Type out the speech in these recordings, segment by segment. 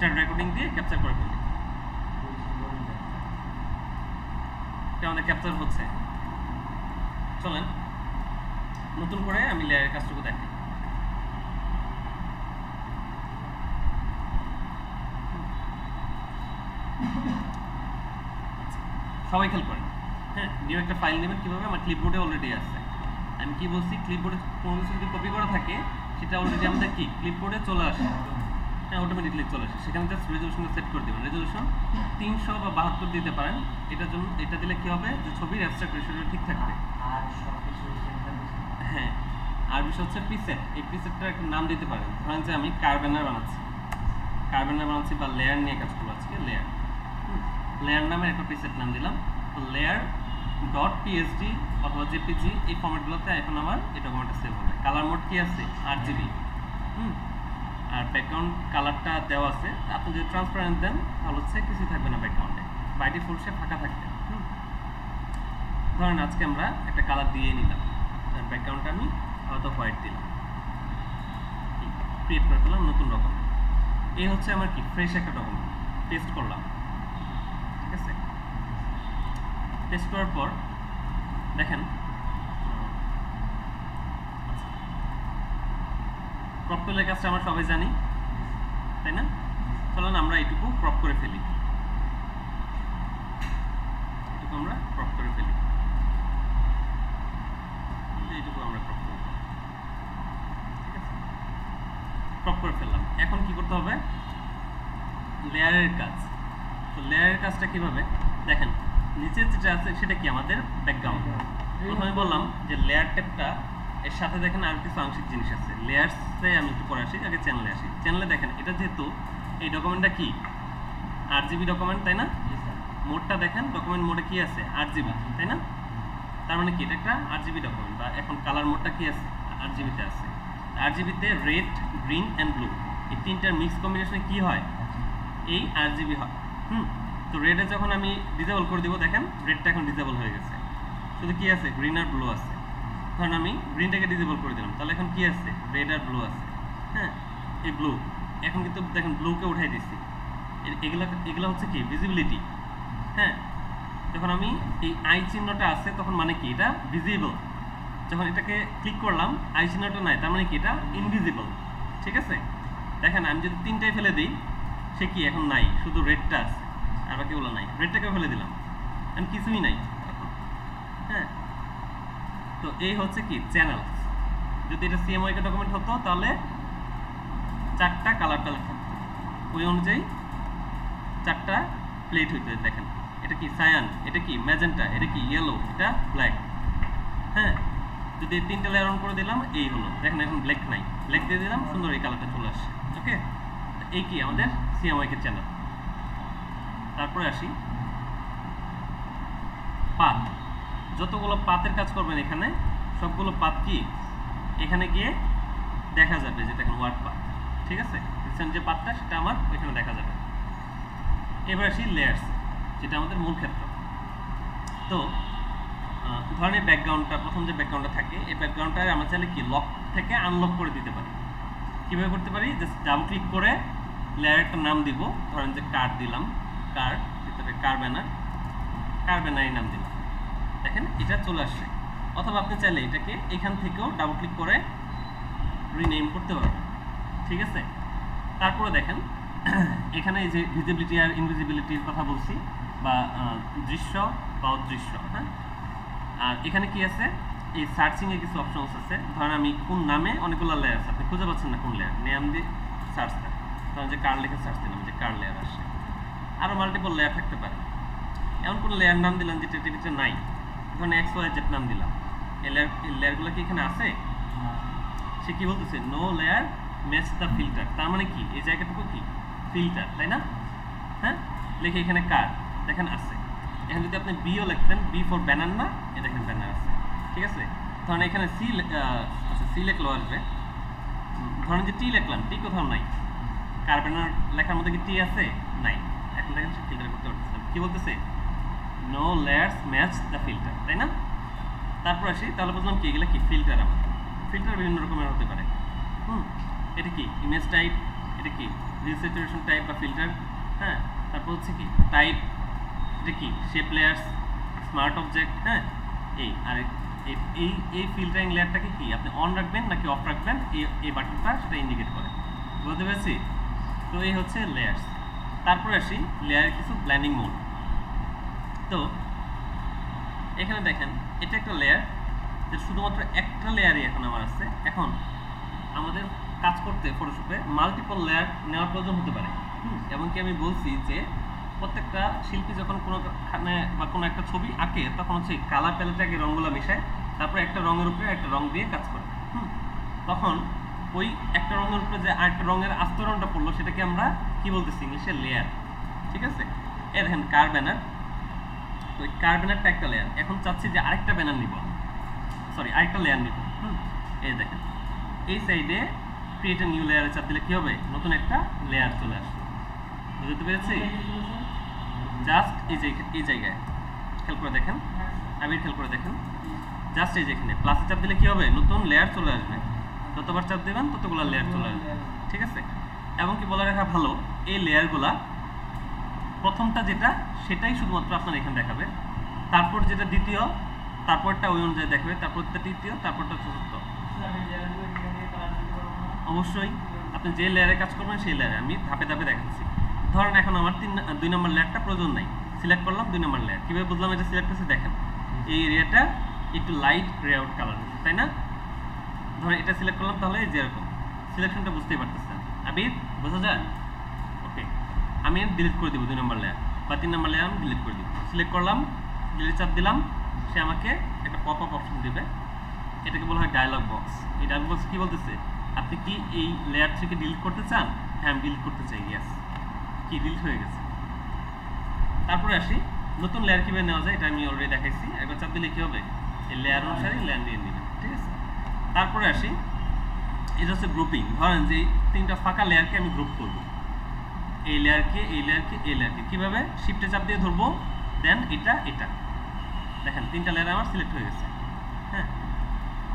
Recording দিয়ে capture করে ফেলি। আমাদের ক্যাপচার হচ্ছে। চলেন নতুন করে আমি লেয়ারের কাজটুকু দেখাই। সবাই খেয়াল করেন। হ্যাঁ, নিউ একটা ফাইল নেবেন কিভাবে? আমার ক্লিপবোর্ডে অলরেডি আছে। আমি কি বলছি, ক্লিপবোর্ডে কোনো কিছু যদি কপি করা থাকে সেটা অলরেডি আমাদের কি ক্লিপবোর্ডে চলে আসে। হ্যাঁ, অটোমেটিকলি চলে আসে। সেখানে জাস্ট রেজলিউশনটা সেট করে দেবেন। রেজলিউশন 300 বা 72 দিতে পারেন। এটার জন্য এটা দিলে কি হবে, যে ছবির অ্যাবস্ট্রাক্ট রেশিওটা ঠিক থাকবে। হ্যাঁ, আর বিষয় হচ্ছে প্রিসেট। এই প্রিসেটটার একটা নাম দিতে পারেন। ধরেন যে আমি কার্বেনার বানাচ্ছি বা লেয়ার নিয়ে কাজ করবো আজকে। লেয়ার নামে একটা প্রিসেট নাম দিলাম। তো লেয়ার ডট পিএসডি অথবা জেপিজি এই ফরম্যাটগুলোতে এখন আমার এই ডকুমেন্টটা সেভ হবে। কালার মোড কি আছে? RGB। আর ব্যাকগ্রাউন্ড কালারটা দেওয়া আছে। আপনি যদি ট্রান্সপারেন্ট দেন তাহলে হচ্ছে কিছুই থাকবে না ব্যাকগ্রাউন্ডে, বাই ডিফল্ট সে ফাঁকা থাকবে। ধরেন আজকে আমরা একটা কালার দিয়ে নিলাম, তার ব্যাকগ্রাউন্ডটা আমি হয়তো হোয়াইট দিলাম, ক্রিয়েট করে ফেললাম নতুন ডকুমেন্ট। এই হচ্ছে আমার কি ফ্রেশ একটা ডকুমেন্ট। পেস্ট করলাম, ঠিক আছে। পেস্ট করার পর দেখেন ক্রপ টুলের কাজটা আমরা সবাই জানি, তাই না? চলেন আমরা এইটুকু ক্রপ করে ফেলি। এইটুকু আমরা ক্রপ করে ফেলি। এইটুকু আমরা ক্রপ করব, ঠিক আছে। ক্রপ করে ফেললাম। এখন কি করতে হবে? লেয়ারের কাজ। তো লেয়ারের কাজটা কিভাবে দেখেন, নিচে যেটা আছে সেটা কি আমাদের ব্যাকগ্রাউন্ড। প্রথমে বললাম যে লেয়ার ট্যাবটা এর সাথে দেখেন আর কিছু আংশিক জিনিস আছে। লেয়ার্সে আমি একটু পরে আসি, আগে চ্যানেলে আসি। চ্যানেলে দেখেন এটা যেহেতু এই ডকুমেন্টটা কি RGB ডকুমেন্ট, তাই না? মোডটা দেখেন, ডকুমেন্ট মোডে কি আছে? RGB, তাই না? তার মানে কি এটা একটা RGB ডকুমেন্ট, বা এখন কালার মোডটা কি আছে? RGB তে আছে। RGB তে রেড, গ্রিন অ্যান্ড ব্লু এই তিনটার মিক্স কম্বিনেশনে কি হয়? এই RGB হয়। তো রেডে যখন আমি ডিসেবল করে দিব, দেখেন রেডটা এখন ডিসেবল হয়ে গেছে, শুধু কি আছে? গ্রিন আর ব্লু আছে। ধরেন আমি গ্রিনটাকে ডিসেবল করে দিলাম, তাহলে এখন কি আছে? রেড আর ব্লু আছে। হ্যাঁ, এই ব্লু এখন কিন্তু দেখেন ব্লুকে উঠাই দিচ্ছি। এগুলো হচ্ছে কি ভিজিবিলিটি। হ্যাঁ, যখন আমি এই আই চিহ্নটা আছে তখন মানে কি এটা ভিজিবল। যখন এটাকে ক্লিক করলাম আই চিহ্নটা নাই, তার মানে কি এটা ইনভিজিবল। ঠিক আছে, দেখেন আমি যদি তিনটাই ফেলে দিই সে কি এখন নাই, শুধু রেডটা আছে আর বাকিগুলো নাই। রেডটাকে ফেলে দিলাম, আমি কিছুই নাই। হ্যাঁ, তো এই হচ্ছে কি চ্যানেল। যদি এটা CMYK ডকুমেন্ট হতো তাহলে 4টা কালার থাকতো, ওই অনুযায়ী 4টা প্লেট হইতো। দেখেন এটা কি সায়ান, এটা কি ম্যাজেন্টা, এটা কি ইয়েলো, এটা ব্ল্যাক। হ্যাঁ, যদি 3টা লেয়ার অন করে দিলাম এই হলো। দেখেন এখন ব্ল্যাক নাই, ব্ল্যাক দিয়ে দিলাম, সুন্দর এই কালারটা চলে আসছে। ওকে, এই কি আমাদের CMYK চ্যানেল। তারপরে আসি পাত। যতগুলো পাতের কাজ করবেন এখানে সবগুলো পাত কি এখানে গিয়ে দেখা যাবে, যে দেখেন ওয়ার্ড পাত। ঠিক আছে, রিসেন্ট যে পাতটা সেটা আমার এখানে দেখা যাবে। এবার আসি লেয়ার্স, যেটা আমাদের মূল ক্ষেত্র। তো ধরেন এই ব্যাকগ্রাউন্ডটা, প্রথম যে ব্যাকগ্রাউন্ডটা থাকে এই ব্যাকগ্রাউন্ডটা আমরা চাইলে কি লক থেকে আনলক করে দিতে পারি। কীভাবে করতে পারি? জাস্ট ডাবল ক্লিক করে লেয়ারটার নাম দিব। ধরেন যে কার্ড দিলাম, কার্ড ভিতরে কার্বেনারি নাম দিলাম, দেখেন এটা চলে আসছে। অথবা আপনি চাইলে এটাকে এখান থেকেও ডাবল ক্লিক করে রিনেম করতে পারবেন। ঠিক আছে, তারপরে দেখেন এখানে এই যে ভিজিবিলিটি আর ইনভিজিবিলিটির কথা বলছি, বা দৃশ্য বা অদৃশ্য। হ্যাঁ, আর এখানে কি আছে? এই সার্চিংয়ে কিছু অপশনস আছে। ধরেন আমি কোন নামে অনেকগুলো লেয়ার আছে, আপনি খুঁজে পাচ্ছেন না কোন লেয়ার, নেম দিয়ে সার্চ দেন। ধরেন যে কার লিখে সার্চ দিলাম, যে কার লেয়ার আসছে। আরও মাল্টিপল লেয়ার থাকতে পারে। এমন কোনো লেয়ার নাম দিলাম যেটা টিভিতে নাই, ধরেন XYZ নাম দিলাম। এই লেয়ারগুলো কি এখানে আছে? সে কি বলতেছে? No layer match the filter. তার মানে কি এই জায়গাটুকু কি ফিল্টার, তাই না? হ্যাঁ, লিখে এখানে কার দেখেন আছে। এখন যদি আপনি বিও লিখতেন, বি ফর ব্যানার, না এ দেখেন ব্যানার আছে। ঠিক আছে, ধরেন এখানে সি লিখলো আসবে। ধরেন যে টি লিখলাম, টি কোথাও নাই। কার্বেনার লেখার মধ্যে কি টি আছে? নাই। এখন দেখেন সে ফিল্টার করতে পারতেছে। কি বলতেছে? No layers match the filter, তাই না? তারপর আসি, তাহলে বুঝলাম কি এগুলো কি ফিল্টার। আমার ফিল্টার বিভিন্ন রকমের হতে পারে। এটা কি ইমেজ টাইপ, এটা কি ভিউ স্যাচুরেশন টাইপ বা ফিল্টার, হ্যাঁ, তারপর হচ্ছে কি টাইপ, এটা কি শেপ লেয়ার্স, স্মার্ট অবজেক্ট, হ্যাঁ, এই আর এই ফিল্টারিং লেয়ারটাকে কি আপনি অন রাখবেন নাকি অফ রাখবেন, এই বাটনটা সেটা ইন্ডিকেট করে, বুঝতে পেরেছি? তো এই হচ্ছে লেয়ার্স। তারপরে আসি লেয়ারের কিছু ব্লেন্ডিং মোড। তো এখানে দেখেন এটা একটা লেয়ার, যে শুধুমাত্র একটা লেয়ারই এখন আমার আছে। এখন আমাদের কাজ করতে ফটোশপে মাল্টিপল লেয়ার নেওয়ার প্রয়োজন হতে পারে, এমনকি আমি বলছি যে প্রত্যেকটা শিল্পী যখন কোনোখানে বা কোনো একটা ছবি আঁকে তখন হচ্ছে কালার প্যালেটে আগে রঙগুলো মেশায়, তারপর একটা রঙের উপরে একটা রং দিয়ে কাজ করে। তখন ওই একটা রঙের উপরে যে আরেকটা রঙের আস্তরণটা পড়লো সেটাকে আমরা কি বলতেছি ইংলিশে লেয়ার, ঠিক আছে? এই দেখেন কার ব্যানার, তো এই কার ব্যানারটা একটা লেয়ার। এখন চাচ্ছি যে আরেকটা ব্যানার নিব, সরি আরেকটা লেয়ার নিব। এই দেখেন এই সাইডে ক্রিয়েট এ নিউ লেয়ারে চাপ দিলে কি হবে, নতুন একটা লেয়ার চলে আসবে, বুঝতে পেরেছি? জাস্ট এই জায়গায় খেয়াল করে দেখেন, আবির খেয়াল করে দেখেন, জাস্ট এই যেখানে প্লাসে চাপ দিলে কি হবে, নতুন লেয়ার চলে আসবে, যতবার চাপ দেবেন ততগুলো লেয়ার চলে আসবে, ঠিক আছে? এবং কি বলে রাখা ভালো, এই লেয়ারগুলা প্রথমটা যেটা সেটাই শুধুমাত্র আপনার এখানে দেখাবে, তারপর যেটা দ্বিতীয়, তারপরটা ওই অনুযায়ী দেখাবে, তারপরটা তৃতীয়, তারপরটা চতুর্থ। অবশ্যই আপনি যে লেয়ারে কাজ করবেন সেই লেয়ারে আমি ধাপে ধাপে দেখাচ্ছি। ধরেন এখন আমার 2 নম্বর লেয়ারটা প্রয়োজন নাই, সিলেক্ট করলাম 2 নম্বর লেয়ার। কীভাবে বুঝলাম এটা সিলেক্ট করছি, দেখেন এই এরিয়াটা একটু লাইট গ্রে আউট কালার, তাই না? ধরেন এটা সিলেক্ট করলাম, তাহলে এই যেরকম সিলেকশনটা বুঝতেই পারতেছেন, আবির বোঝা যায়? ওকে, আমি ডিলিট করে দিব 2 নম্বর লেয়ার বা 3 নম্বর লেয়ার আমি ডিলিট করে দিব। সিলেক্ট করলাম, ডিলিট চাপ দিলাম, সে আমাকে একটা পপ আপ অপশন দেবে, এটাকে বলা হয় ডায়লগ বক্স। এই ডায়লগ বক্স কি বলতেছে, আপনি কি এই লেয়ার থেকে ডিলিট করতে চান? হ্যাঁ আমি ডিলিট করতে চাই, ইয়েস, কি ডিলিট হয়ে গেছে। তারপরে আসি নতুন লেয়ার কীভাবে নেওয়া যায়, এটা আমি অলরেডি দেখাইছি। একবার চাপ দিলে কী হবে, এই লেয়ার অনুসারে লেয়ার নিয়ে নেবেন, ঠিক আছে? তারপরে আসি, এটা হচ্ছে গ্রুপিং। ধরেন যে 3টা ফাঁকা লেয়ারকে আমি গ্রুপ করব, এই লেয়ারকে এই লেয়ারকে এই লেয়ারকে, কীভাবে, শিফটে চাপ দিয়ে ধরবো, দেন এটা এটা, দেখেন 3টা লেয়ার আমার সিলেক্ট হয়ে গেছে, হ্যাঁ।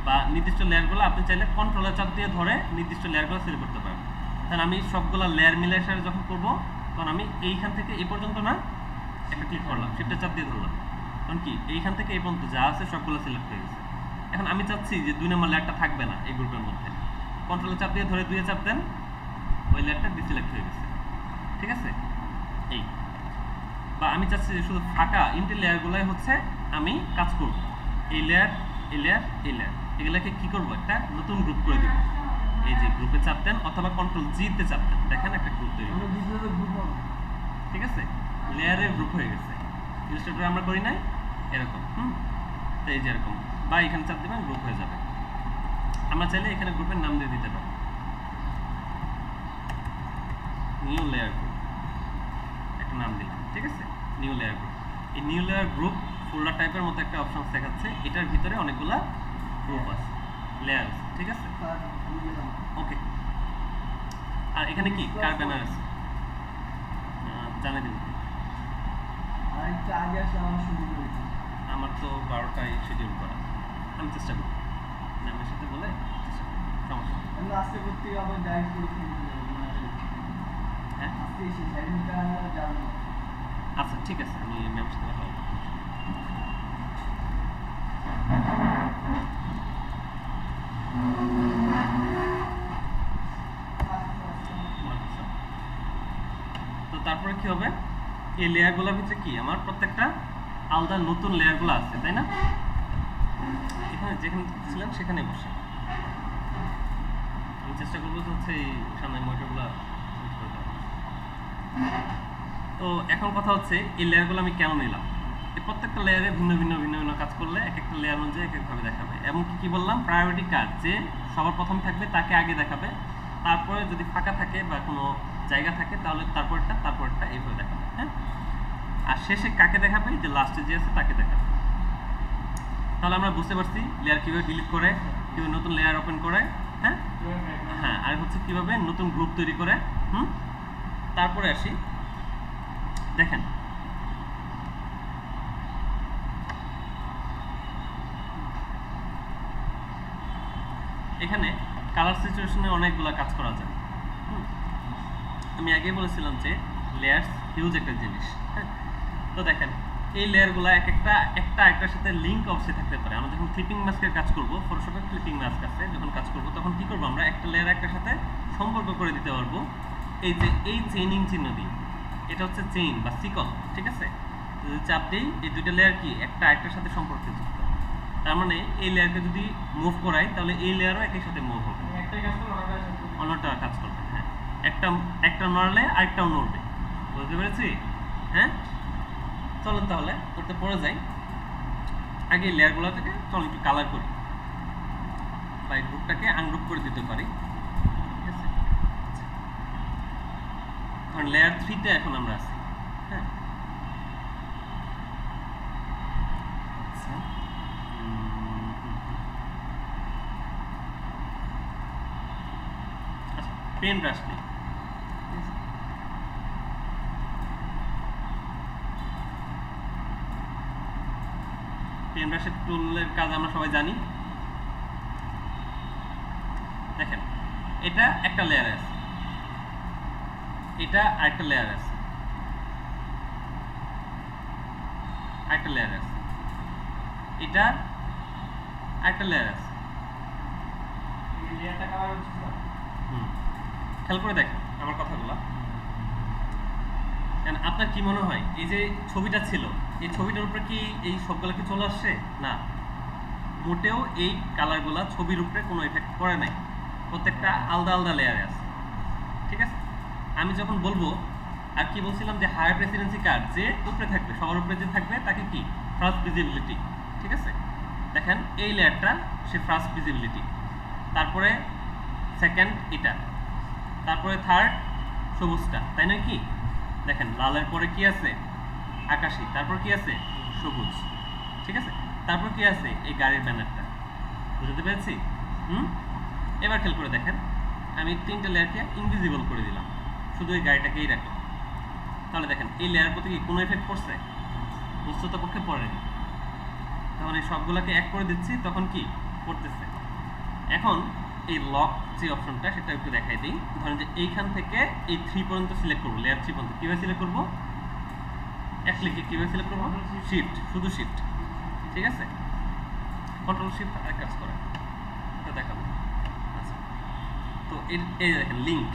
বা নির্দিষ্ট লেয়ারগুলো আপনি চাইলে কন্ট্রোলার চাপ দিয়ে ধরে নির্দিষ্ট লেয়ারগুলো সিলেক্ট করতে পারবেন। কারণ আমি সবগুলো লেয়ার মিলে সাথে যখন করবো তখন আমি এইখান থেকে এই পর্যন্ত না একটা ক্লিক করলাম, শিফটে চাপ দিয়ে ধরলাম, কারণ কি এইখান থেকে এই পর্যন্ত যা আছে সবগুলো সিলেক্ট হয়ে গেছে। এখন আমি চাচ্ছি যে 2 নম্বর লেয়ারটা থাকবে না এই গ্রুপের মধ্যে, কন্ট্রোলার চাপ দিয়ে ধরে 2 চাপ দেন, ওই লেয়ারটা ডিসিলেক্ট হয়ে গেছে, ঠিক আছে? এই বা আমি চাচ্ছি যে শুধু ফাঁকা ইন্টি লেয়ারগুলোই হচ্ছে আমি কাজ করব, এই লেয়ার এই লেয়ার এই লেয়ার, এগুলোকে কি করব, একটা নতুন গ্রুপ করে দিব। এই যে গ্রুপে চাপ দেন অথবা কন্ট্রোল জি তে চাপ দেন, দেখেন একটা গ্রুপ তৈরি হবে, ঠিক আছে? লেয়ারের গ্রুপ হয়ে গেছে। ইলাস্ট্রেটরে আমরা করি না এরকম, তো এই যে এরকম, বা এখানে চাপ দেবেন গ্রুপ হয়ে যাবে। আমরা চাইলে এখানে গ্রুপের নাম দিয়ে দিতে পারি, নিউ লেয়ার গ্রুপ, একটা নাম দিলাম, ঠিক আছে? New layer group. এই নিউ লেয়ার গ্রুপ ফোল্ডার টাইপের মতো একটা অপশন দেখাচ্ছে, এটার ভিতরে অনেকগুলা গ্রুপ আছে, লেয়ার আছে, ঠিক আছে? ওকে, আর এখানে কি কার ব্যানার আছে জানিয়ে দিব। আমার তো 12টায় শিডিউল করা, আমি চেষ্টা করব ম্যামের সাথে বলে চেষ্টা করব, সমস্যা নেই। আজকে করতে আবার ডাইরেক্ট করে হ্যাঁ আজকে এসে সাইডটা জানো। আচ্ছা ঠিক আছে, আমি ম্যামের সাথে কথা বলবো। তো তারপরে কি হবে, এই লেয়ারগুলোর ভিতরে কি আমার প্রত্যেকটা আলাদা নতুন লেয়ারগুলো আছে, তাই না? এখানে যেখানে ছিলাম সেখানে বসে আমি চেষ্টা করবো হচ্ছে এই সামনে মনিটরগুলো। তো এখন কথা হচ্ছে এই লেয়ারগুলো আমি কেন নিলাম, এই প্রত্যেকটা লেয়ারে ভিন্ন ভিন্ন ভিন্ন ভিন্ন কাজ করলে এক একটা লেয়ার অনুযায়ী এক একভাবে দেখাবে। এবং কি বললাম, প্রায়োরিটি কাজ, যে সবার প্রথম থাকবে তাকে আগে দেখাবে, তারপরে যদি ফাঁকা থাকে বা কোনো জায়গা থাকে তাহলে তারপরটা এইভাবে দেখাবে, হ্যাঁ। আর শেষে কাকে দেখাবে, যে লাস্টে যে আছে তাকে দেখাবে। তাহলে আমরা বুঝতে পারছি লেয়ার কীভাবে ডিলিট করে, কীভাবে নতুন লেয়ার ওপেন করে, হ্যাঁ হ্যাঁ, আর হচ্ছে কীভাবে নতুন গ্রুপ তৈরি করে। তারপরে আসি, দেখেন এখানে কালার সিচুয়েশনে অনেকগুলো কাজ করা যায়। আমি আগেই বলেছিলাম যে লেয়ার্স হিউজ একটা জিনিস, হ্যাঁ। তো দেখেন এই লেয়ারগুলো একটা একটার সাথে লিঙ্ক অবশ্যই থাকতে পারে। আমরা যখন ক্লিপিং মাস্কের কাজ করব, ফটোশপে ক্লিপিং মাস্ক আছে, যখন কাজ করব তখন কি করব, আমরা একটা লেয়ার একটার সাথে সম্পর্ক করে দিতে পারবো এই যে এই চেইনিং চিহ্ন দিয়ে। এটা হচ্ছে চেইন বা সিকল, ঠিক আছে। যদি চাপ দিই এই দুইটা লেয়ার কি একটা আরেকটার সাথে সম্পর্কযুক্ত। তার মানে এই লেয়ারকে যদি মুভ করাই তাহলে এই লেয়ারও একই সাথে মুভ হবে, একটাই কাজ করলে অন্যটা কাজ করবে, হ্যাঁ। একটা নড়লে আরেকটাও নড়বে, বুঝতে পেরেছি, হ্যাঁ। চলুন তাহলে করতে পড়ে যাই। আগে এই লেয়ারগুলো থেকে চলুন একটু কালার করি বা এই গ্রুপটাকে আনগ্রুপ করে দিতে পারি, ঠিক আছে। কারণ লেয়ার 3 তে এখন আমরা আছি, হ্যাঁ। আচ্ছা, পেন ব্রাশ নেই, পেন ব্রাশের টুলের কাজ আমরা সবাই জানি। দেখেন এটা একটা লেয়ার আছে, এটা আরেকটা লেয়ার আছে, আরেকটা লেয়ার আছে, এটা আরেকটা লেয়ার আছে। এই লেয়ারটা কালার হচ্ছে স্যার। খেয়াল করে দেখেন আমার কথাগুলো। আপনার কি মনে হয় এই যে ছবিটা ছিল, এই ছবিটার উপরে কি এই সবগুলো কি চলে আসছে? না, মোটেও এই কালারগুলো ছবির উপরে কোনো এফেক্ট করে নাই, প্রত্যেকটা আলাদা আলাদা লেয়ারে আছে, ঠিক আছে। আমি যখন বলবো, আর কি বলছিলাম যে হায়ার প্রেসিডেন্সি কার্ড যে উপরে থাকবে, সবার উপরে যে থাকবে তাকে কি ফার্স্ট ভিজিবিলিটি, ঠিক আছে। দেখেন এই লেয়ারটা সে ফার্স্ট ভিজিবিলিটি, তারপরে সেকেন্ড এটা, তারপরে থার্ড সবুজটা, তাই নয় কি? দেখেন লালের পরে কি আছে? আকাশি, তারপর কি আছে? সবুজ, ঠিক আছে। তারপর কি আছে? এই গাড়ির ব্যানারটা, বুঝতে পেরেছি? এবার খেয়াল করে দেখেন, আমি 3টে লেয়ারকে ইনভিজিবল করে দিলাম, শুধু এই গাড়িটাকেই রাখলাম। তাহলে দেখেন এই লেয়ার প্রতি কি কোনো এফেক্ট পড়ছে? বস্তুত পক্ষে পড়েনি। তখন এই সবগুলোকে এক করে দিচ্ছি, তখন কি পড়তেছে। এখন এই লক যে অপশনটা সেটা একটু দেখাই দিই। ধরেন যে এইখান থেকে এই 3 পর্যন্ত সিলেক্ট করবো, লেয়ার 3 পর্যন্ত কীভাবে সিলেক্ট করবো? এক ক্লিকে কীভাবে সিলেক্ট করবো? শিফট, শুধু শিফট, ঠিক আছে। কন্ট্রোল শিফট আর কাজ করে, এটা দেখাবো। আচ্ছা, তো এই দেখেন লিঙ্ক,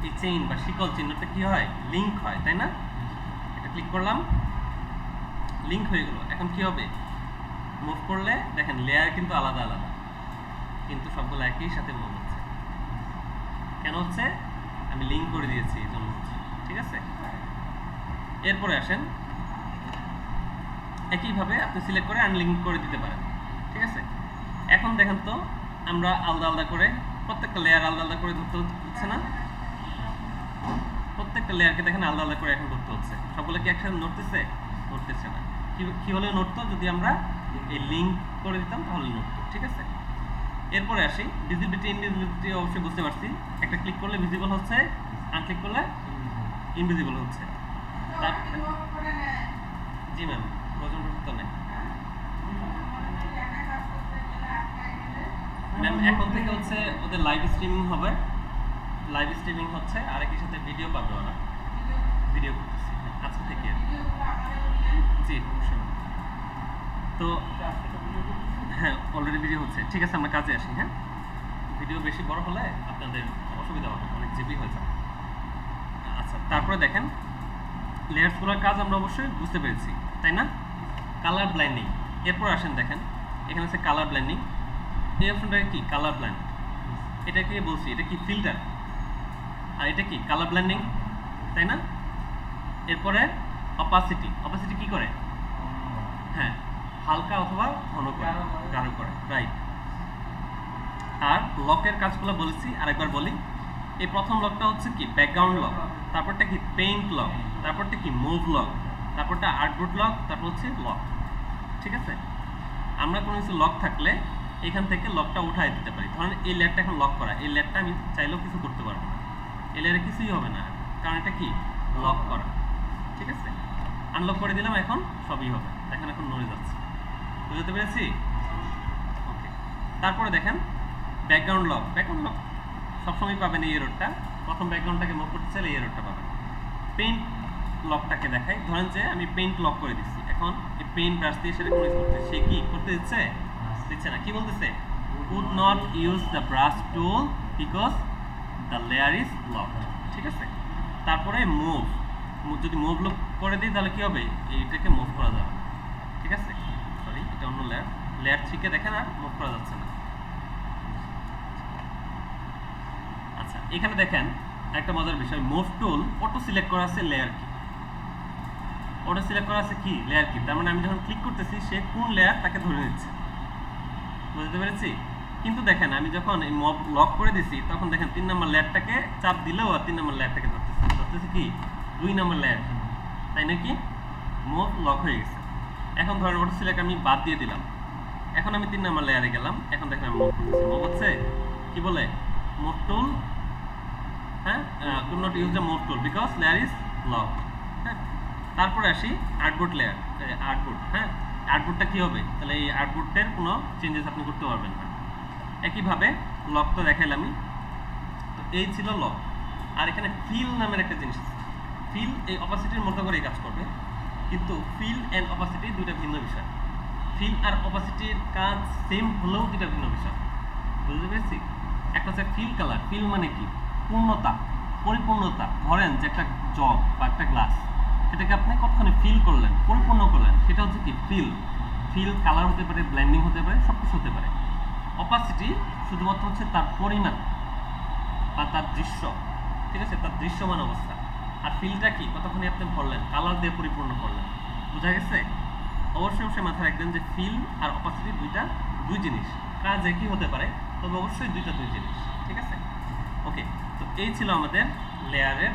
এই চেইন বা শিকল চিহ্নটা কি হয়? লিঙ্ক হয়, তাই না? এটা ক্লিক করলাম, লিঙ্ক হয়ে গেল। এখন কি হবে? মুভ করলে দেখেন লেয়ার কিন্তু আলাদা আলাদা, কিন্তু সবগুলো একই সাথে মুভ হচ্ছে। কেন হচ্ছে? আমি লিঙ্ক করে দিয়েছি, এই জন্য হচ্ছে, ঠিক আছে। এরপরে আসেন, একইভাবে আপনি সিলেক্ট করে আনলিঙ্ক করে দিতে পারেন, ঠিক আছে। এখন দেখেন তো আমরা আলাদা আলাদা করে প্রত্যেকটা লেয়ার আলাদা আলাদা করে ধরতে হচ্ছে না? প্রত্যেকটা লেয়ারকে দেখেন আলাদা আলাদা করে এখন ধরতে হচ্ছে। সবগুলো কি একসাথে নড়তেছে? নড়তেছে না। কি হলে নড়তো? যদি আমরা এই লিঙ্ক করে দিতাম তাহলে নড়তো, ঠিক আছে। এরপরে আসি ভিজিবিলিটি, ইনভিজিবিলিটি অবশ্যই বুঝতে পারছি। একটা ক্লিক করলে ভিজিবল হচ্ছে, আনক্লিক করলে ইনভিজিবল হচ্ছে। জি ম্যাম, প্রয়োজন তো নেই ম্যাম। এখন থেকে হচ্ছে ওদের লাইভ স্ট্রিমিং হবে, লাইভ স্ট্রিমিং হচ্ছে, আর একই সাথে ভিডিও পাবে ওরা, ভিডিও করতেছি আজকে থেকে। জি অবশ্যই। তো হ্যাঁ, অলরেডি ভিডিও হচ্ছে, ঠিক আছে। আমরা কাজে আসি, হ্যাঁ। ভিডিও বেশি বড় হলে আপনাদের অসুবিধা হবে, অনেক জিবি হয়ে যাবে। আচ্ছা, তারপরে দেখেন লেয়ারসগুলোর কাজ আমরা অবশ্যই বুঝতে পেরেছি, তাই না? কালার ব্লাইন্ডিং, এরপর আসেন দেখেন এখানে আছে কালার ব্লাইন্ডিং। এই অপশনটা কি? Colour blind. এটা কি বলছি? এটা কি ফিল্টার, আর এটা কি কালার ব্লাইন্ডিং, তাই না? এরপরে অপাসিটি, অপাসিটি কি করে? হ্যাঁ, হালকা অথবা ঘন করে, গাঢ় করে, রাইট। আর লকের কাজগুলো বলেছি, আরেকবার বলি। এই প্রথম লকটা হচ্ছে কি ব্যাকগ্রাউন্ড লক, তারপরটা কি পেইন্ট লক, তারপরটা কি মুভ লক, তারপরটা আর্টবোর্ড লক, তারপর হচ্ছে লক, ঠিক আছে। আমরা কোনো কিছু লক থাকলে এখান থেকে লকটা উঠাই দিতে পারি। ধরেন এই লেয়ারটা এখন লক করা, এই লেয়ারটা আমি চাইলেও কিছু করতে পারবো না, এই লেয়ারে কিছুই হবে না, কারণ এটা কি লক করা, ঠিক আছে। আনলক করে দিলাম, এখন সবই হবে। দেখেন এখন নড়ে যাচ্ছে, বুঝতে পেরেছি? ওকে। তারপরে দেখেন ব্যাকগ্রাউন্ড লক, ব্যাকগ্রাউন্ড লক সবসময় পাবেন এই এররটা। প্রথম ব্যাকগ্রাউন্ডটাকে মুভ করতে চাইলে এই এররটা পাবেন। পেইন্ট লকটাকে দেখাই, ধরেন যে আমি পেইন্ট লক করে দিচ্ছি, এখন এই পেইন্ট ব্রাশ দিয়ে সেটা কোনো করতে, সে কি করতে দিচ্ছে? দিচ্ছে না। কি বলতেছে? would not use the brush tool because the layer is locked। ঠিক আছে, তারপরে মুভ, যদি মুভ লক করে দিই তাহলে কি হবে? এইটাকে মুভ করা যাবে না। ঠিক আছে, সরি এটা অন্য লেয়ার, লেয়ার 3 কে দেখেন আর মুভ করা যাচ্ছে না। আচ্ছা, এখানে দেখেন একটা মজার বিষয়, মুভ টুল অটো সিলেক্ট করা আছে লেয়ার কি, অটো সিলেক্ট করা আছে কি লেয়ার কি, তার মানে আমি যখন ক্লিক করতেছি সে কোন লেয়ার তাকে ধরে নিচ্ছে। বুঝতে পেরেছি? কিন্তু দেখেন আমি যখন এই মব লক করে দিছি তখন দেখেন 3 নম্বর লেয়ারটাকে চাপ দিলেও আর 3 নম্বর লেয়ারটাকে ধরতেছে কি 2 নম্বর লেয়ার, তাই নাকি? মুভ লক হয়ে গেছে। এখন ধরেন অটো সিলেক্ট আমি বাদ দিয়ে দিলাম, এখন আমি 3 নম্বর লেয়ারে গেলাম, এখন দেখেন আমি মুভ করতেছি, মুভ হচ্ছে কি বলে? মুভ টুল, হ্যাঁ, could not use the move tool because layer is locked। হ্যাঁ, তারপরে আসি আর্টবোর্ড লেয়ার, আর্টবোর্ড। হ্যাঁ, আর্টবোর্ডটা কি হবে? তাহলে এই আর্টবোর্ডের কোনো চেঞ্জেস আপনি করতে পারবেন না। একইভাবে লক তো দেখাইলামই, তো এই ছিল লক। আর এখানে ফিল নামের একটা জিনিস আছে, ফিল এই অপাসিটির মতো করেই কাজ করবে, কিন্তু ফিল এন্ড অপাসিটি দুইটা ভিন্ন বিষয়। ফিল আর অপাসিটির কাজ সেম হলেও দুইটা ভিন্ন বিষয়। বুঝতে পেরেছি? একটা হচ্ছে ফিল কালার, ফিল মানে কি? পূর্ণতা, পরিপূর্ণতা। ধরেন যে একটা জগ বা একটা গ্লাস, সেটাকে আপনি কতখানি ফিল করলেন, পরিপূর্ণ করলেন, সেটা হচ্ছে কি ফিল। ফিল কালার হতে পারে, ব্লেন্ডিং হতে পারে, সব কিছু হতে পারে। অপাসিটি শুধুমাত্র হচ্ছে তার পরিমাণ বা তার দৃশ্য, ঠিক আছে, তার দৃশ্যমান অবস্থা। আর ফিলটা কি? কতখানি আপনি ভরলেন, কালার দিয়ে পরিপূর্ণ করলেন। বোঝা গেছে? অবশ্যই অবশ্যই মাথায় রাখবেন যে ফিল আর অপাসিটি দুই জিনিস, কাজ একই হতে পারে, তবে অবশ্যই দুই জিনিস। ঠিক আছে, ওকে। তো এই ছিল আমাদের লেয়ারের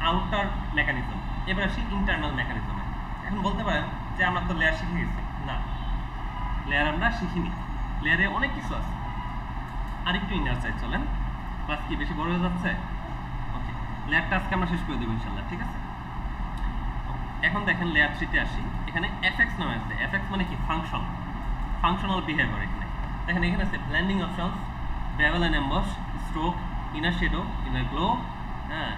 আউটার মেকানিজম। এবার আসি ইন্টারনাল মেকানিজমে। এখন বলতে পারেন যে আমরা তো লেয়ার শিখে গেছি। না, লেয়ার আমরা শিখিনি, লেয়ারে অনেক কিছু আছে। আরেকটু ইনার সাইড চলেন, ক্লাস কি বেশি বড় হয়ে যাচ্ছে? ওকে, লেয়ারটা আজকে আমরা শেষ করে দেবো ইনশাল্লাহ। ঠিক আছে, এখন দেখেন লেয়ার 3 তে আসি। এখানে এফএক্স নামে আছে। এফএক্স মানে কি? Function, functional behaviour. এখানে দেখেন, এখানে আছে blending options, bevel and emboss, stroke, inner shadow, inner glow, হ্যাঁ,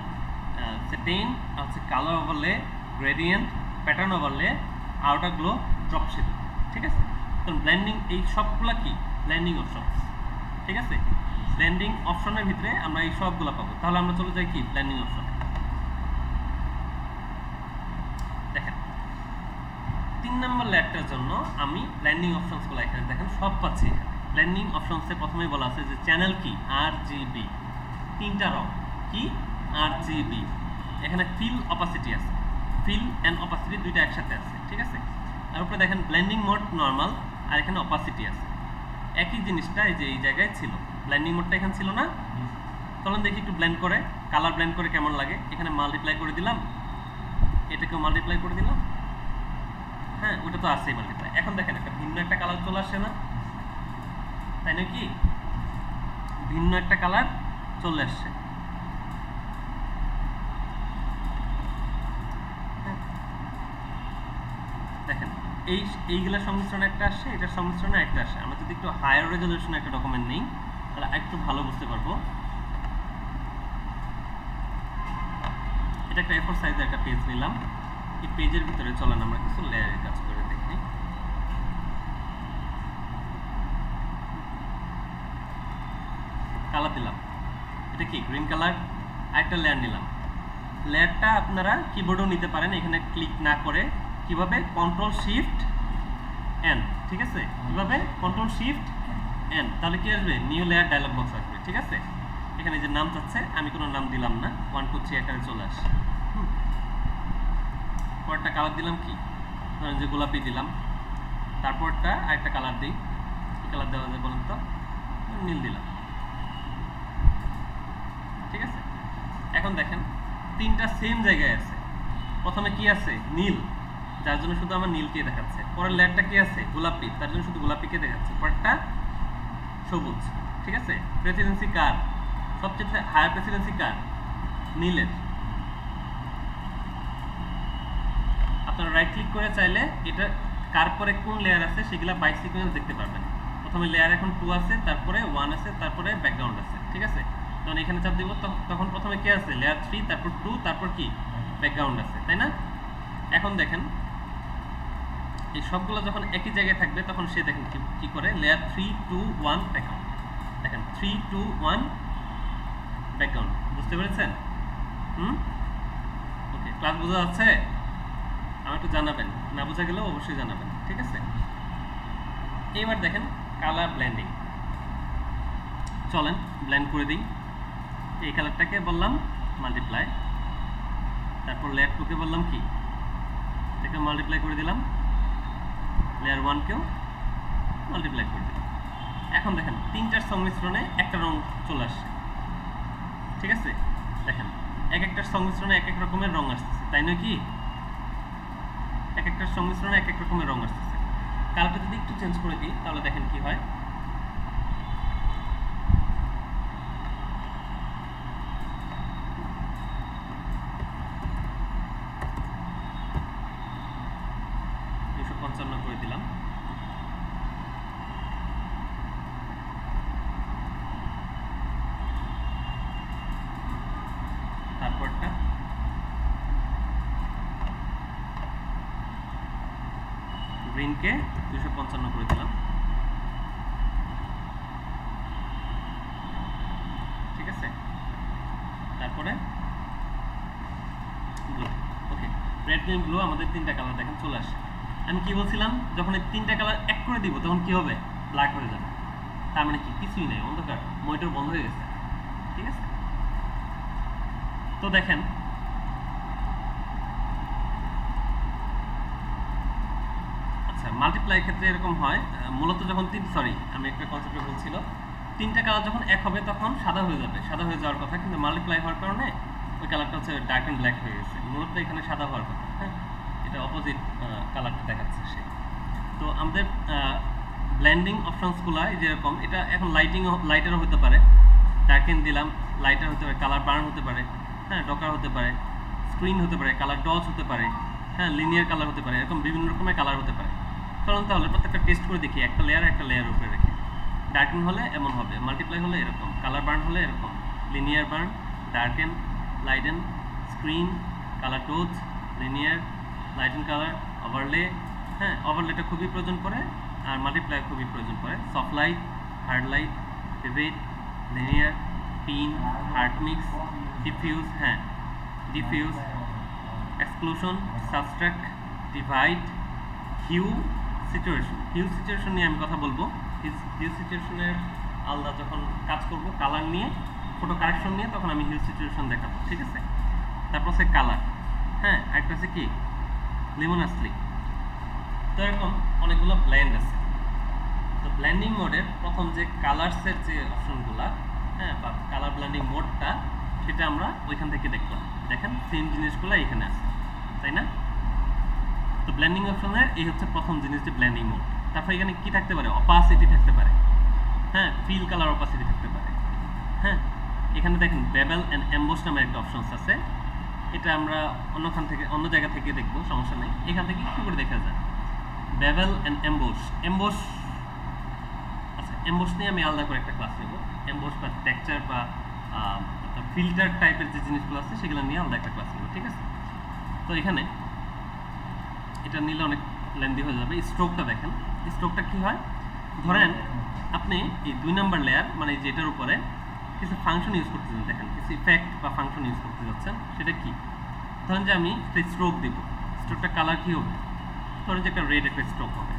সেটেইন, আছে colour overlay, gradient, pattern overlay, outer glow, drop shadow. ঠিক আছে, তো ব্লেন্ডিং এই সবগুলা কি? Blending options. ঠিক আছে, ব্লেন্ডিং অপশনের ভিতরে আমরা এই সবগুলা পাবো। তাহলে আমরা চলে যাই কি ব্লেন্ডিং অপশন। দেখেন 3 নম্বর লেয়ারটার জন্য আমি ব্লেন্ডিং অপশনসগুলো এখানে দেখেন সব পাচ্ছি। এখানে ব্লেন্ডিং অপশনসে প্রথমেই বলা আছে যে চ্যানেল কি আরজিবি, 3টা রং কি আরজিবি। এখানে ফিল অপাসিটি আছে, ফিল এন্ড অপাসিটি দুইটা একসাথে আছে। ঠিক আছে, আর উপরে দেখেন ব্লেন্ডিং মোড নরমাল, আর এখানে অপাসিটি আছে। একই জিনিসটা এই যে এই জায়গায় ছিল, ব্লেন্ডিং মোডটা এখানে ছিল না। চলুন দেখি একটু ব্লেন্ড করে, কালার ব্লেন্ড করে কেমন লাগে। এখানে মাল্টিপ্লাই করে দিলাম, এটাকেও মাল্টিপ্লাই করে দিলাম, হ্যাঁ, ওটা তো আছেই মাল্টিপ্লাই। এখন দেখেন একটা ভিন্ন একটা কালার চলে আসছে না, তাই নাকি? ভিন্ন একটা কালার চলে আসছে। দেখেন এইগুলোর সংমিশ্রণে একটা আসছে, এটার সংমিশ্রণে একটা আসে। আমরা যদি একটু হায়ার রেজলিউশনে একটা ডকুমেন্ট নিই তাহলে একটু ভালো বুঝতে পারবো। এটা একটা A4 সাইজের একটা পেজ নিলাম। এই পেজের ভিতরে চলেন আমরা কিছু লেয়ারের কাজ করে দেখি। কালার দিলাম, এটা কি গ্রিন কালার। আরেকটা লেয়ার নিলাম, লেয়ারটা আপনারা কিবোর্ডেও নিতে পারেন, এখানে ক্লিক না করে। কিভাবে? Control shift N. ঠিক আছে, কিভাবে? কন্ট্রোল শিফট এন, তাহলে কি আসবে? নিউ লেয়ার ডায়লগ বক্স আসবে। ঠিক আছে, এখানে যে নাম চাচ্ছে আমি কোনো নাম দিলাম না, 1 2 3 আকারে চলে আসে। পরটা কালার দিলাম কি, ধরেন যে গোলাপি দিলাম। তারপরটা আরেকটা কালার দিই, কি কালার দেওয়া যায় বলেন তো? নীল দিলাম। ঠিক আছে, এখন দেখেন 3টা সেম জায়গায় আছে। প্রথমে কি আছে? নীল, যার জন্য শুধু আমার নীলকে দেখাচ্ছে। পরের লেয়ারটা কি আছে? গোলাপি, তার জন্য শুধু গোলাপিকে দেখাচ্ছে। পরেরটা সবুজ। ঠিক আছে, প্রেসিডেন্সি কার? সবচেয়ে হায়ার প্রেসিডেন্সি কার? নীলের। আপনারা রাইট ক্লিক করে চাইলে এটা কার পরে কোন লেয়ার আছে সেগুলা বাই সিকোয়েন্স দেখতে পারবেন। প্রথমে লেয়ার এখন 2 আছে, তারপরে 1 আছে, তারপরে ব্যাকগ্রাউন্ড আছে। ঠিক আছে? তখন এখানে চাপ দিব, তখন প্রথমে কে আছে? লেয়ার 3, তারপর 2, তারপর কি ব্যাকগ্রাউন্ড আছে, তাই না? এখন দেখেন এই সবগুলো যখন একই জায়গায় থাকবে তখন সে দেখেন কি করে, লেয়ার 3, 2, 1 ব্যাকগ্রাউন্ড। দেখেন 3, 2, 1 ব্যাকগ্রাউন্ড। বুঝতে পেরেছেন? ওকে, ক্লাস বোঝা যাচ্ছে? আমাকে একটু জানাবেন, না বোঝা গেলেও অবশ্যই জানাবেন, ঠিক আছে? এবার দেখেন কালার ব্লেন্ডিং। চলেন ব্লেন্ড করে দিই। এই কালারটাকে বললাম মাল্টিপ্লাই, তারপর লেয়ার 2 কে বললাম কি, এটাকে মাল্টিপ্লাই করে দিলাম, লেয়ার 1 কেও মাল্টিপ্লাই করে দিলাম। এখন দেখেন তিনটার সংমিশ্রণে একটা রং চলে আসছে, ঠিক আছে? দেখেন এক একটার সংমিশ্রণে এক এক রকমের রং আসতেছে, তাই নয় কি? এক একটার সংমিশ্রণে এক এক রকমের রং আসতেছে। কালারটা যদি একটু চেঞ্জ করে দিই তাহলে দেখেন কি হয়। করে দিলাম। তারপরটা গ্রিনকে 255 করে দিলাম, ঠিক আছে? তারপরে ব্লু। ওকে, রেড গ্রিন ব্লু আমাদের তিনটা কালার দেখেন চলে আসে। আমি কি বলছিলাম, যখন এই তিনটা কালার এক করে দিব তখন কি হবে? ব্ল্যাক হয়ে যাবে। তার মানে কি? কিছুই নেই, অন্ধকার, মনিটর বন্ধ হয়ে গেছে, ঠিক আছে? তো দেখেন আচ্ছা, মাল্টিপ্লাই ক্ষেত্রে এরকম হয় মূলত যখন আমি একটা কনসেপ্টে বলছিল, তিনটা কালার যখন এক হবে তখন সাদা হয়ে যাবে, সাদা হয়ে যাওয়ার কথা, কিন্তু মাল্টিপ্লাই হওয়ার কারণে ওই কালারটা হচ্ছে ডার্ক অ্যান্ড ব্ল্যাক হয়ে গেছে। মূলত এখানে সাদা হওয়ার কথা, হ্যাঁ, এটা অপোজিট কালারটা দেখাচ্ছে সে। তো আমাদের ব্লেন্ডিং অপশনসগুলো যেরকম, এটা এখন লাইটারও হতে পারে, ডার্কেন দিলাম, লাইটার হতে পারে, কালার বার্ন হতে পারে, হ্যাঁ, ডকার হতে পারে, স্ক্রিন হতে পারে, কালার ডজ হতে পারে, হ্যাঁ, লিনিয়ার কালার হতে পারে, এরকম বিভিন্ন রকমের কালার হতে পারে। চলুন তাহলে প্রত্যেকটা টেস্ট করে দেখি, একটা লেয়ার উপরে রেখে। ডার্কেন হলে এমন হবে, মাল্টিপ্লাই হলে এরকম, কালার বার্ন হলে এরকম, linear burn, darken, lighten, screen, colour dose, linear, lighten colour, overlay, হ্যাঁ, ওভারলেটা খুবই প্রয়োজন পড়ে, আর মাল্টিপ্লাই খুবই প্রয়োজন পড়ে, soft light, hard light, vivid, linear, pin, hard mix, diffuse, হ্যাঁ, diffuse, exclusion, subtract, divide, hue সিচুয়েশন নিয়ে আমি কথা বলবো। হিউ সিচুয়েশনের আলাদা যখন কাজ করব কালার নিয়ে, ফটো কারেকশন নিয়ে, তখন আমি হিউ সিচুয়েশন দেখাবো, ঠিক আছে? তারপর হচ্ছে কালার, হ্যাঁ, আরেকটা হচ্ছে কি লিমোনাসলি। তো এরকম অনেকগুলো ব্লেন্ড আছে। তো ব্লেন্ডিং মোডের প্রথম যে কালারসের যে অপশনগুলো, হ্যাঁ, বা কালার ব্লেন্ডিং মোডটা, সেটা আমরা ওইখান থেকে দেখলাম। দেখেন সেম জিনিসগুলো এখানে আছে, তাই না? তো ব্লেন্ডিং অপশনের এই হচ্ছে প্রথম জিনিস, যে ব্লেন্ডিং মোড। তারপর এখানে কি থাকতে পারে? অপাসিটি থাকতে পারে, হ্যাঁ, ফিল কালার অপাসিটি থাকতে পারে, হ্যাঁ। এখানে দেখেন বেবেল অ্যান্ড এমবোস নামের একটা অপশনস আছে, এটা আমরা অন্য জায়গা থেকে দেখবো, সমস্যা নেই। এখান থেকে একটু করে দেখা যায় বেবেল অ্যান্ড এমবোস। আচ্ছা, এমবোস নিয়ে আমি আলাদা করে একটা ক্লাস নেব। এমবোস বা টেক্সচার বা ফিল্টার টাইপের যে জিনিসগুলো আছে সেগুলো নিয়ে আলাদা একটা ক্লাস নেব, ঠিক আছে? তো এখানে এটা নিলে অনেক লেন্দি হয়ে যাবে। স্ট্রোকটা দেখেন, স্ট্রোকটা কি হয়, ধরেন আপনি এই 2 নাম্বার লেয়ার, মানে যেটার উপরে কিছু ফাংশন ইউজ করতে চান, দেখেন কিছু ইফেক্ট বা ফাংশন ইউজ করতে যাচ্ছেন, সেটা কি? ধরেন যে আমি একটা স্ট্রোক দিব, স্ট্রোকটা কালার কি হবে? ধরেন যে একটা রেড একটা স্ট্রোক হবে,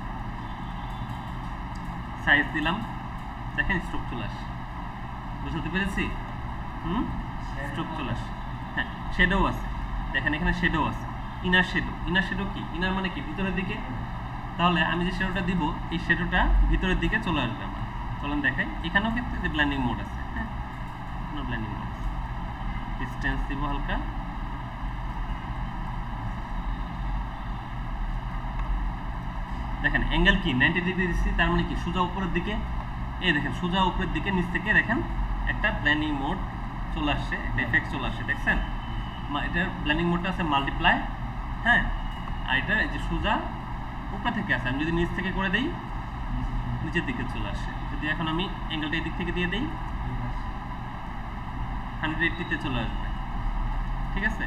সাইজ দিলাম, দেখেন স্ট্রোক চলে আসে। বুঝতে পেরেছি? স্ট্রোক চলে আসে। হ্যাঁ, শেডো আছে, দেখেন এখানে শেডো আছে, ইনার শেডো কি? ইনার মানে কি? ভিতরের দিকে। তাহলে আমি যে শেডোটা দিব, এই শেডোটা ভিতরের দিকে চলে আসবে আমার। চলেন দেখাই, এখানেও কিন্তু যে ব্লেন্ডিং মোড আছে, হ্যাঁ, ব্লেন্ডিং মোড আছে। ডিসটেন্স দিব হালকা, দেখেন অ্যাঙ্গেল কি 90 ডিগ্রি দিচ্ছি, তার মানে কি সোজা উপরের দিকে। এই দেখেন সোজা উপরের দিকে, নিচ থেকে দেখেন একটা ব্লেন্ডিং মোড চলে আসছে, একটা এফেক্ট চলে আসছে, দেখছেন? এটার ব্লেন্ডিং মোডটা আছে মাল্টিপ্লাই, হ্যাঁ, আর এটা এই যে সোজা উপর থেকে আসে। আমি যদি নিচ থেকে করে দেই, নিচের দিকে চলে আসে। যদি এখন আমি অ্যাঙ্গেলটা এই দিক থেকে দিয়ে দেই, 180 চলে আসবে, ঠিক আছে?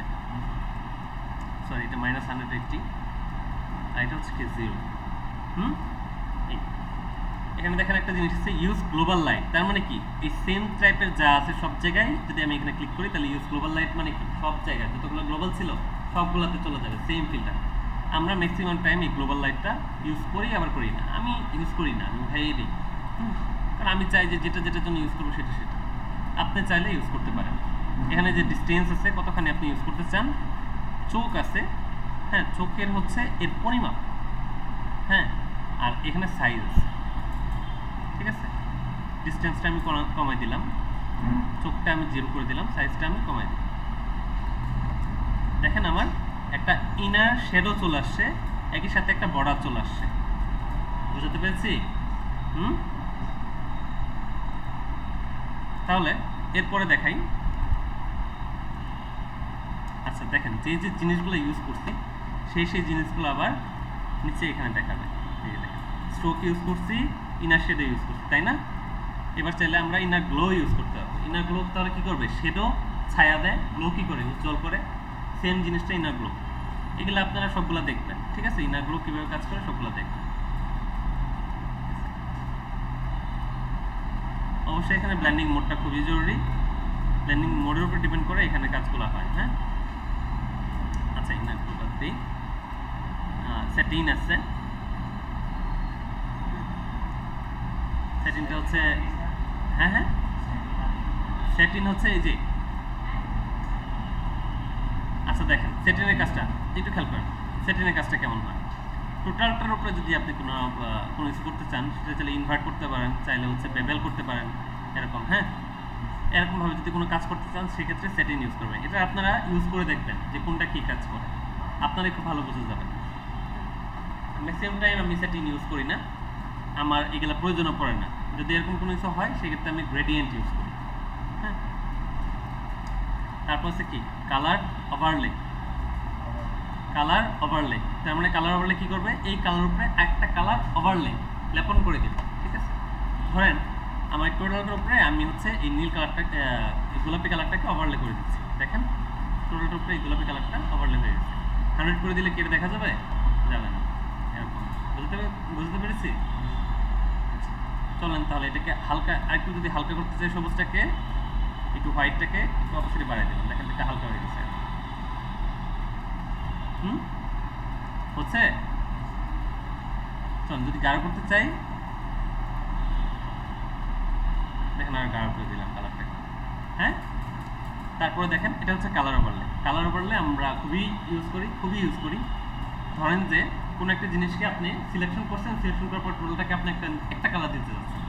সরি, এটা -180 আর এটা হচ্ছে কি 0। এই এখানে দেখেন একটা জিনিস আছে, ইউজ গ্লোবাল লাইট। তার মানে কি, এই সেম টাইপের যা আছে সব জায়গায় যদি আমি এখানে ক্লিক করি, তাহলে ইউজ গ্লোবাল লাইট মানে কি, সব জায়গায় যতগুলো গ্লোবাল ছিল সবগুলোতে চলে যাবে সেম ফিল্টার। আমরা ম্যাক্সিমাম টাইম এই গ্লোবাল লাইটটা ইউজ করি, আবার করি না। আমি ইউজ করি না, আমি উঠাইয়ে দিই, কারণ আমি চাই যে যেটার জন্য ইউজ করবো সেটা। আপনি চাইলে ইউজ করতে পারেন। এখানে যে ডিস্টেন্স আছে, কতখানি আপনি ইউজ করতে চান, চোখ আছে, হ্যাঁ, চোখের হচ্ছে এর পরিমাপ, হ্যাঁ, আর এখানে সাইজ আছে, ঠিক আছে? ডিস্টেন্সটা আমি কমাই দিলাম, চোখটা আমি 0 করে দিলাম, সাইজটা আমি কমাই দিলাম। দেখেন আমার একটা ইনার শেডো চলে আসছে, একই সাথে একটা বর্ডার চলে আসছে। বুঝতে পেরেছি? তাহলে এরপরে দেখাই। আচ্ছা দেখেন, যে জিনিসগুলো ইউজ করছি সেই জিনিসগুলো আবার নিচে এখানে দেখাবে। এই যে দেখেন, স্ট্রোক ইউজ করছি, ইনার শেডো ইউজ করছি, তাই না? এবার চাইলে আমরা ইনার গ্লো ইউজ করতে পারবো। ইনার গ্লো তাহলে কী করবে, শেডো ছায়া দেয়, গ্লো কী করে, উজ্জ্বল করে। সেম জিনিসটা ইনার গ্লো, এগুলো আপনারা সবগুলো দেখবেন, ঠিক আছে? ইনার গ্লো কীভাবে কাজ করে সবগুলো দেখবেন। অবশ্যই এখানে ব্লেন্ডিং মোডটা খুবই জরুরি, ব্লেন্ডিং মোডের উপর ডিপেন্ড করে এখানে কাজগুলো হয়, হ্যাঁ? আচ্ছা, ইনার গ্লোটা দিই, সেটিং আছে, সেটিংটা হচ্ছে, হ্যাঁ, সেটিং হচ্ছে এই যে, আচ্ছা দেখেন সেটিংয়ের কাজটা একটু খেয়াল করেন, সেটিংয়ের কাজটা কেমন হয়। টোটালটার উপরে যদি আপনি কোনো কিছু করতে চান, সেটা চাইলে ইনভার্ট করতে পারেন, চাইলে হচ্ছে বেবেল করতে পারেন, এরকম, হ্যাঁ? এরকমভাবে যদি কোনো কাজ করতে চান, সেক্ষেত্রে সেটিং ইউজ করবেন। এটা আপনারা ইউজ করে দেখবেন যে কোনটা কী কাজ করে, আপনারা খুব ভালো বুঝে যাবেন। ম্যাক্সিমাম টাইম আমি সেটিং ইউজ করি না, আমার এগুলো প্রয়োজনও পড়ে না। যদি এরকম কোনো কিছু হয়, সেক্ষেত্রে আমি গ্রেডিয়েন্ট ইউজ করি, হ্যাঁ? তারপর হচ্ছে কি, কালার ওভারলে। কালার ওভারলে, তার মানে কালার ওভারলে কী করবে, এই কালার উপরে একটা কালার ওভারলে লেপন করে দেবে, ঠিক আছে? ধরেন আমার টোটালটার উপরে আমি হচ্ছে এই নীল কালারটা, গোলাপি কালারটাকে ওভারলে করে দিচ্ছি। দেখেন টোটালটার উপরে এই গোলাপি কালারটা ওভারলে হয়ে গেছে। 100 করে দিলে কি এটা দেখা যাবে? যাবে না, এরকম। বুঝতে পেরেছি? চলেন তাহলে এটাকে হালকা আরেকটু, যদি হালকা করতে চাই সবুজটাকে, একটু হোয়াইটটাকে একটু অপোজিটে বাড়াই দেবেন। দেখেন এটা হালকা হয়ে গেছে, হচ্ছে। চলুন যদি গাঢ় করতে চাই, দেখেন আর গাঢ় করে দিলাম কালারটাকে, হ্যাঁ? তারপরে দেখেন এটা হচ্ছে কালার ওভারলে। কালার ওভারলে আমরা খুবই ইউজ করি। ধরেন যে কোনো একটা জিনিসকে আপনি সিলেকশন করছেন, সিলেকশন করার পর টোটালটাকে আপনি একটা কালার দিতে যাচ্ছেন,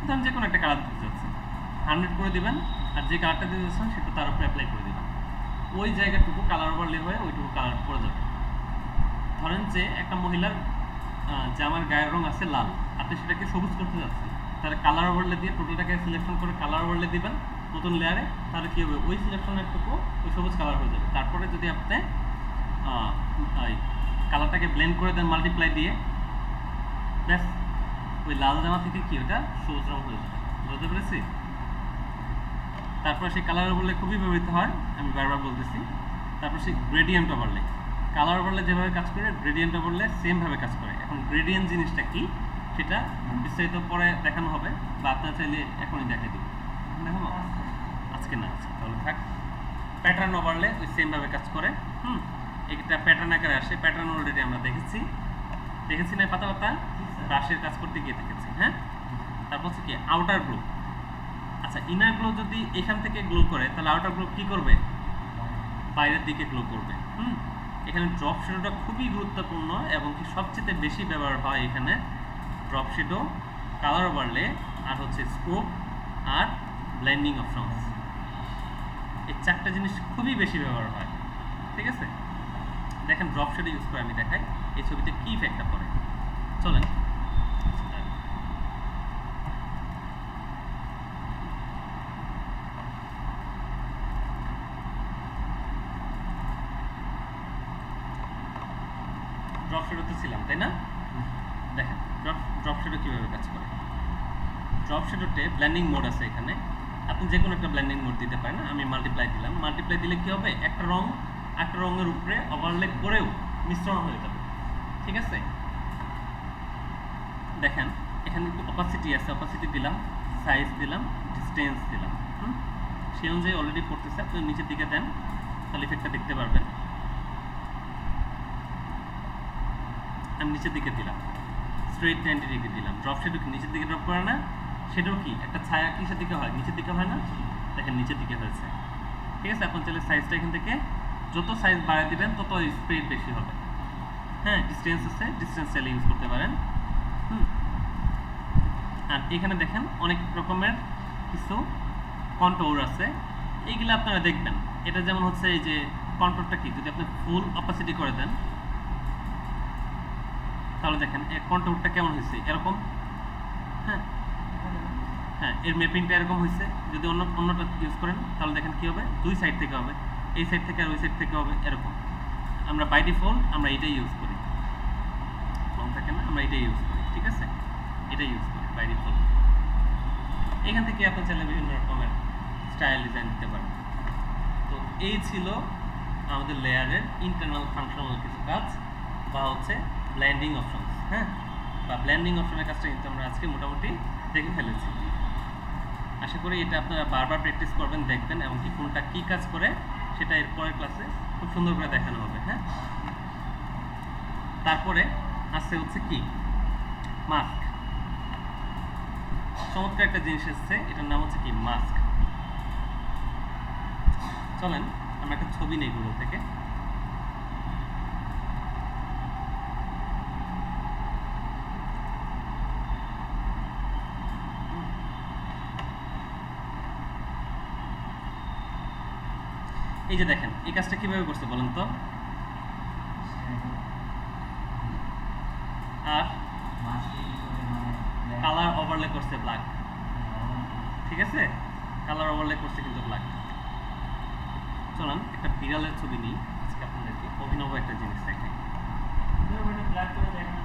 ধরেন যে কোনো একটা কালার দিতে যাচ্ছেন, 100 করে দিবেন, আর যে কালারটা দিতে যাচ্ছেন সেটা তার উপরে অ্যাপ্লাই করে দিবেন। ওই জায়গাটুকু কালার ওভারলে হয়ে ওইটুকু কালার পড়ে যাবে। ধরেন যে একটা মহিলার জামার গায়ের রং আছে লাল, আপনি সেটাকে সবুজ করতে যাচ্ছেন, তাহলে কালার ওভারলে দিয়ে টোটালটাকে সিলেকশন করে কালার ওভারলে দিবেন নতুন লেয়ারে, তাহলে কী হবে, ওই সিলেকশনেরটুকু ওই সবুজ কালার হয়ে যাবে। তারপরে যদি আপনি কালারটাকে ব্লেন্ড করে দেন মাল্টিপ্লাই দিয়ে, ব্যাস ওই লাল জামা থেকে কি ওটা সবুজ রং হয়ে যাবে। বুঝতে পেরেছি? তারপর সেই কালার ওভারলে খুবই ব্যবহৃত হয়, আমি বারবার বলতেছি। তারপর সেই গ্রেডিয়েন্ট ওভারলে, কালার ওভারলে যেভাবে কাজ করে গ্রেডিয়েন্ট ওভারলে সেমভাবে কাজ করে। এখন গ্রেডিয়েন্ট জিনিসটা কি সেটা বিস্তারিত পরে দেখানো হবে, বা আপনার চাইলে এখনই দেখাই দিব। দেখাবো আজকে না, আজকে তাহলে থাক। প্যাটার্ন ওভারলে ওই সেমভাবে কাজ করে। এটা প্যাটার্ন আকারে আসে, প্যাটার্ন অলরেডি আমরা দেখেছি না, পাতা ব্রাশের কাজ করতে গিয়ে দেখেছি, হ্যাঁ? তারপর হচ্ছে কি আউটার গ্লো। আচ্ছা, ইনার গ্লো যদি এখান থেকে গ্লো করে, তাহলে আউটার গ্লো কি করবে, বাইরের দিকে গ্লো করবে। এখানে ড্রপ শ্যাডোটা খুবই গুরুত্বপূর্ণ এবং কি সবচেয়ে বেশি ব্যবহার হয় এখানে ড্রপ শ্যাডো, কালার ওভারলে, আর হচ্ছে স্ট্রোক আর ব্লেন্ডিং অপশনস। এই চারটা জিনিস খুবই বেশি ব্যবহার হয়, ঠিক আছে? দেখেন ড্রপ শ্যাডো ইউজ করে আমি দেখাই এই ছবিতে কি ইফেক্টটা পড়ে। চলেন ড্রপ শ্যাডোতে ছিলাম, তাই না? দেখেন ড্রপ শ্যাডো কীভাবে কাজ করে। ড্রপ শ্যাডোতে ব্লেন্ডিং মোড আছে এখানে, আপনি যে কোনো একটা ব্লেন্ডিং মোড দিতে পারেন, আমি মাল্টিপ্লাই দিলাম। মাল্টিপ্লাই দিলে কি হবে, একটা রং একটা রঙের উপরে ওভারলে করেও মিশ্রণ হয়ে যাবে। ঠিক আছে, দেখেন এখানে একটু অপাসিটি আছে, অপাসিটি দিলাম, সাইজ দিলাম, ডিস্টেন্স দিলাম। সেই অনুযায়ী অলরেডি পড়তেছে। আপনি নিচের দিকে দেন, তাহলে ইফেক্টটা দেখতে পারবেন। আমি নিচের দিকে দিলাম, স্ট্রেট 90 ডিগ্রি দিলাম। ড্রপ শেডও কি নিচের দিকে ড্রপ করে না? সেটাও কি একটা ছায়া কিসের দিকে হয়, নিচের দিকে হয় না? দেখেন নিচের দিকে হয়েছে। ঠিক আছে, আপনি চাইলে সাইজটা এখান থেকে যত সাইজ বাড়ায় দিবেন তত স্প্রেড বেশি হবে। হ্যাঁ, ডিস্টেন্স আছে, ডিস্টেন্স চাইলে ইউজ করতে পারেন। আর এখানে দেখেন অনেক রকমের কিছু কন্ট্রোল আছে, এইগুলো আপনারা দেখবেন। এটা যেমন হচ্ছে এই যে কন্ট্রোলটা কি, যদি আপনি ফুল অপাসিটি করে দেন তাহলে দেখেন এর কন্ট্রোলটা কেমন হয়েছে, এরকম। হ্যাঁ হ্যাঁ, এর ম্যাপিংটা এরকম হয়েছে। যদি অন্যটা ইউজ করেন তাহলে দেখেন কী হবে, দুই সাইড থেকে হবে, এই সাইড থেকে আর ওই সাইড থেকে হবে এরকম। আমরা বাই ডিফল্ট আমরা এটাই ইউজ করি, লং থাকে না, আমরা এটাই ইউজ করি। ঠিক আছে, এটাই ইউজ করি বাই ডিফল্ট। এখান থেকে আপনি চাইলে বিভিন্ন রকমের স্টাইল ডিজাইন দিতে পারেন। তো এই ছিল আমাদের লেয়ারের ইন্টারনাল ফাংশনাল কিছু কাজ, বা হচ্ছে ব্লেন্ডিং অপশনস। হ্যাঁ, বা ব্লেন্ডিং অপশনের কাজটা কিন্তু আমরা আজকে মোটামুটি দেখে ফেলেছি। আশা করি এটা আপনারা বারবার প্র্যাকটিস করবেন, দেখবেন, এবং কি কোনটা কী কাজ করে সেটা এর পরের ক্লাসে খুব সুন্দর করে দেখানো হবে। হ্যাঁ, তারপরে আসছে হচ্ছে কি, মাস্ক। চমৎকার একটা জিনিস এসছে, এটার নাম হচ্ছে কি, মাস্ক। চলেন আমরা একটা ছবি নেই গুগল থেকে। এই যে দেখেন এই কাজটা কিভাবে করছে বলেন তো। আর কালার ওভারলে করছে ব্ল্যাক। ঠিক আছে, কালার ওভারলে করছে কিন্তু ব্ল্যাক। চলুন একটা বিড়ালের ছবি নিই আজকে আপনাদেরকে, অভিনব একটা জিনিস দেখাই। ব্ল্যাক করে দেখেন।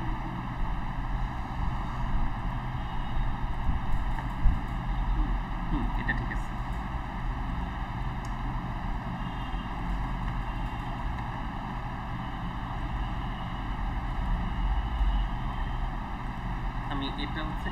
এটা ঠিক আছে। আমি এটা হচ্ছে